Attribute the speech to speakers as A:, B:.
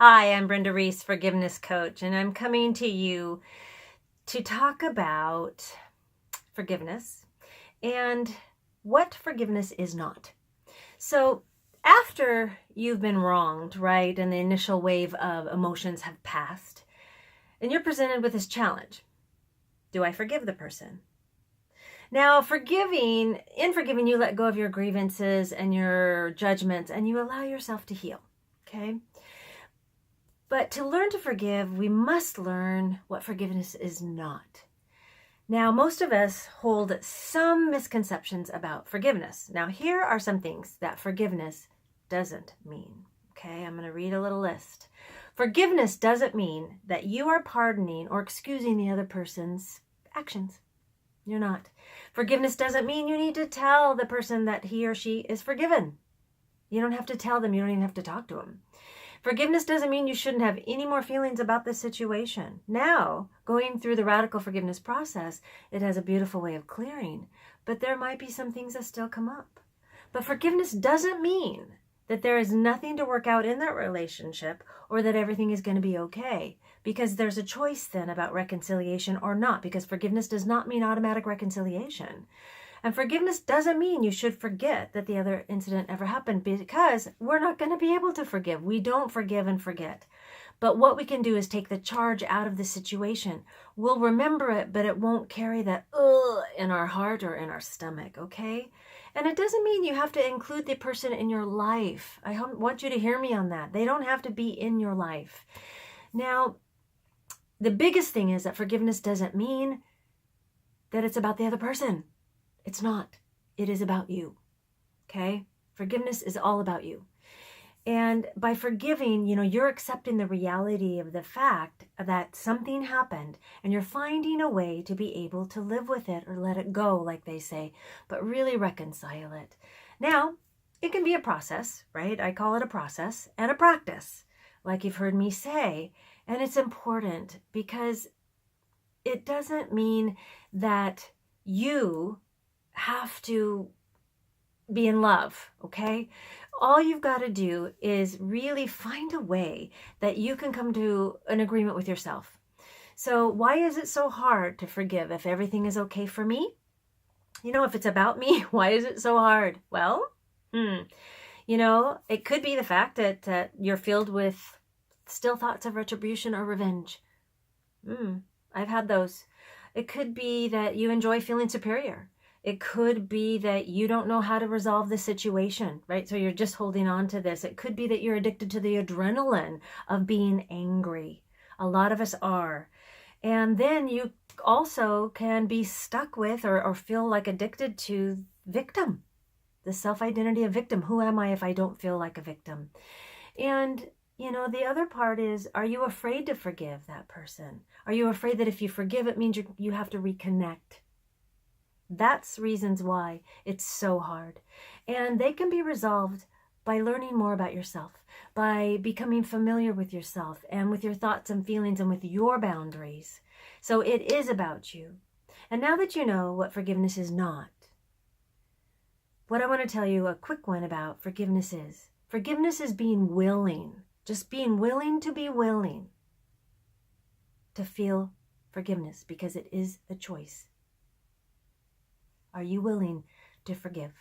A: Hi, I'm Brenda Reiss, Forgiveness Coach, and I'm coming to you to talk about forgiveness and what forgiveness is not. So, after you've been wronged, right, and the initial wave of emotions have passed, and you're presented with this challenge: do I forgive the person? Now, in forgiving, you let go of your grievances and your judgments, and you allow yourself to heal, okay? But to learn to forgive, we must learn what forgiveness is not. Now, most of us hold some misconceptions about forgiveness. Now, here are some things that forgiveness doesn't mean. Okay, I'm going to read a little list. Forgiveness doesn't mean that you are pardoning or excusing the other person's actions. You're not. Forgiveness doesn't mean you need to tell the person that he or she is forgiven. You don't have to tell them. You don't even have to talk to them. Forgiveness doesn't mean you shouldn't have any more feelings about this situation. Now, going through the radical forgiveness process, it has a beautiful way of clearing, but there might be some things that still come up. But forgiveness doesn't mean that there is nothing to work out in that relationship or that everything is going to be okay, because there's a choice then about reconciliation or not, because forgiveness does not mean automatic reconciliation. And forgiveness doesn't mean you should forget that the other incident ever happened, because we're not going to be able to forgive. We don't forgive and forget. But what we can do is take the charge out of the situation. We'll remember it, but it won't carry that in our heart or in our stomach, okay? And it doesn't mean you have to include the person in your life. I want you to hear me on that. They don't have to be in your life. Now, the biggest thing is that forgiveness doesn't mean that it's about the other person. It's not. It is about you. Okay? Forgiveness is all about you. And by forgiving, you're accepting the reality of the fact that something happened, and you're finding a way to be able to live with it or let it go, like they say, but really reconcile it. Now, it can be a process, right? I call it a process and a practice, like you've heard me say. And it's important because it doesn't mean that you have to be in love, okay? All you've got to do is really find a way that you can come to an agreement with yourself. So why is it so hard to forgive if everything is okay for me? If it's about me, why is it so hard? Well, it could be the fact that you're filled with still thoughts of retribution or revenge. I've had those. It could be that you enjoy feeling superior. It could be that you don't know how to resolve the situation, right? So you're just holding on to this. It could be that you're addicted to the adrenaline of being angry. A lot of us are. And then you also can be stuck with or feel like addicted to victim, the self-identity of victim. Who am I if I don't feel like a victim? And the other part is, are you afraid to forgive that person? Are you afraid that if you forgive, it means you have to reconnect? That's reasons why it's so hard. And they can be resolved by learning more about yourself, by becoming familiar with yourself and with your thoughts and feelings and with your boundaries. So it is about you. And now that you know what forgiveness is not, what I want to tell you a quick one about forgiveness is. Forgiveness is being willing, just being willing to be willing to feel forgiveness, because it is a choice. Are you willing to forgive?